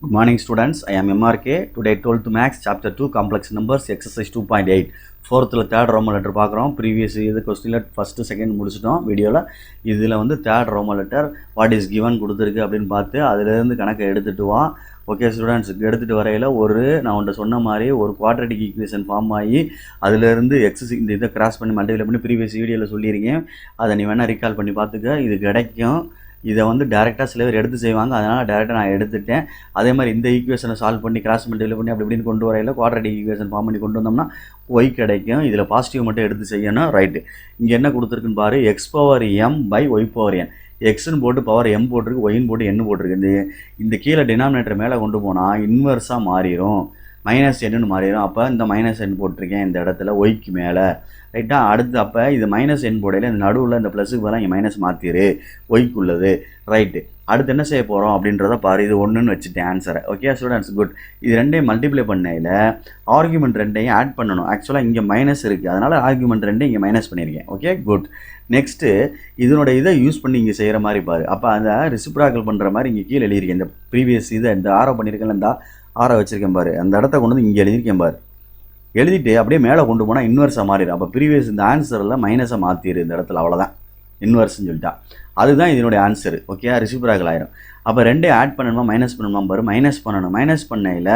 Good morning students, I am MRK. Today 12th Max chapter 2 complex numbers exercise 2.8 4th third Roman letter பார்க்குறோம். previous இது கொஸ்டின்ல first second முடிச்சிட்டோம் வீடியோவில். இதில் வந்து third Roman letter what is given கொடுத்துருக்கு அப்படின்னு பார்த்து அதிலேருந்து கணக்கை எடுத்துகிட்டு வா. ஓகே ஸ்டூடெண்ட்ஸ், எடுத்துகிட்டு வரையில் நான் உன்ட்ட சொன்ன மாதிரி ஒரு குவாட்ரேட்டிக் ஈக்குவேஷன் ஃபார்ம் ஆகி அதிலேருந்து எக்ஸஸ் இந்த இதை கிராஸ் பண்ணி மல்டிப்ளை பண்ணி ப்ரீவியஸ் வீடியோவில் சொல்லியிருக்கேன். அதை நீ வேணால் ரீகால் பண்ணி பார்த்துக்க, இது கிடைக்கும். இதை வந்து டேரெக்டாக சில பேர் எடுத்து செய்வாங்க, அதனால் டேரெக்டாக நான் எடுத்துட்டேன். அதே மாதிரி இந்த ஈக்குவேஷனை சால்வ் பண்ணி கிராஸ் மல்டிப்ளை பண்ணி அப்படி இப்படின்னு கொண்டு வரையில் குவாட்ரேட்டிக் ஈக்குவேஷன் ஃபார்ம் பண்ணி கொண்டு வந்தோம்னா ஒய் கிடைக்கும். இதில் பாசிட்டிவ் மட்டும் எடுத்து செய்யணும். ரைட்டு, இங்கே என்ன கொடுத்துருக்குன்னு பாரு, x/m/y/n. எக்ஸ்ன்னு போட்டு பவர் எம் போட்டிருக்கு, ஒய்ன்னு போட்டு என்ன போட்டிருக்கு. இந்த கீழே டினாமினேட்டர் மேலே கொண்டு போனால் இன்வெர்ஸாக மாறிடும், மைனஸ் என்னன்னு மாறிடும். அப்போ இந்த மைனஸ் என் போட்டிருக்கேன் இந்த இடத்துல ஒய்க்கு மேலே. ரைட்டா, அடுத்து அப்போ இது மைனஸ் என் போடையில் இந்த நடுவில் இந்த ப்ளஸுக்கு பதிலாக இங்கே மைனஸ் மாற்றிடு ஒய்க்குள்ளது. ரைட்டு, அடுத்து என்ன செய்ய போகிறோம் அப்படின்றத பாரு. இது ஒன்றுன்னு வச்சுட்டேன் ஆன்சரை. Okay students, good. இது ரெண்டையும் மல்டிப்ளை பண்ணையில் ஆர்குமெண்ட் ரெண்டையும் ஆட் பண்ணணும். ஆக்சுவலாக இங்கே மைனஸ் இருக்குது, அதனால் ஆர்குமெண்ட் ரெண்டையும் இங்கே மைனஸ் பண்ணியிருக்கேன். Okay good. நெக்ஸ்ட்டு இதனோட இதை யூஸ் பண்ணி இங்கே செய்கிற மாதிரி பாரு. அப்போ அந்த ரெசிப்ராக்கல் பண்ணுற மாதிரி இங்கே கீழே எழுதியிருக்கேன். இந்த ப்ரீவியஸ் இதை இந்த ஆரோ பண்ணியிருக்கேன், இந்த ஆரை வச்சுருக்கேன் பாரு. அந்த இடத்த கொண்டு வந்து இங்கே எழுதியிருக்கேன் பாரு. எழுதிட்டு அப்படியே மேலே கொண்டு போனால் இன்வெர்ஸாக மாறிடும். அப்போ ப்ரீவியஸ் இந்த ஆன்சரில் மைனஸை மாற்றிடு இந்த இடத்துல, அவ்வளோதான் இன்வெர்ஸ்ன்னு சொல்லிட்டா. அதுதான் இதனுடைய ஆன்சரு. ஓகே, ரெசிப்ராக்கல் ஆயிரும். அப்போ ரெண்டே ஆட் பண்ணணுமா மைனஸ் பண்ணணுமா பாரு. மைனஸ் பண்ணணும். மைனஸ் பண்ணையில்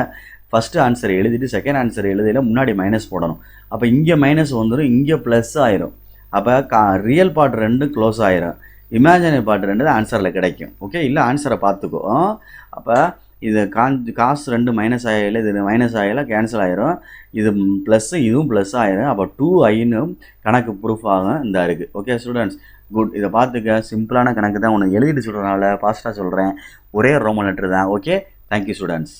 ஃபஸ்ட்டு ஆன்சரை எழுதிட்டு செகண்ட் ஆன்சரை எழுதியில் முன்னாடி மைனஸ் போடணும். அப்போ இங்கே மைனஸ் வந்துடும், இங்கே ப்ளஸ் ஆயிரும். அப்போ ரியல் பார்ட் ரெண்டும் க்ளோஸ் ஆயிரும், இமேஜினரி பார்ட் ரெண்டு தான் ஆன்சரில் கிடைக்கும். ஓகே, இல்லை ஆன்சரை பார்த்துக்கோ. அப்போ இது காசு ரெண்டு மைனஸ் ஆகல, இது மைனஸ் ஆகல, கேன்சல் ஆயிரும். இது ப்ளஸ்ஸு, இதுவும் ப்ளஸ் ஆயிரும். அப்போ 2i கணக்கு ப்ரூஃப் ஆகும் இந்த இருக்குது. Okay students, good. இதை பார்த்துக்க, சிம்பிளான கணக்கு தான். உனக்கு எழுதிட்டு சொல்கிறனால ஃபாஸ்ட்டாக சொல்கிறேன். ஒரே ரோமன் லெட்டர் தான். Okay, thank you students.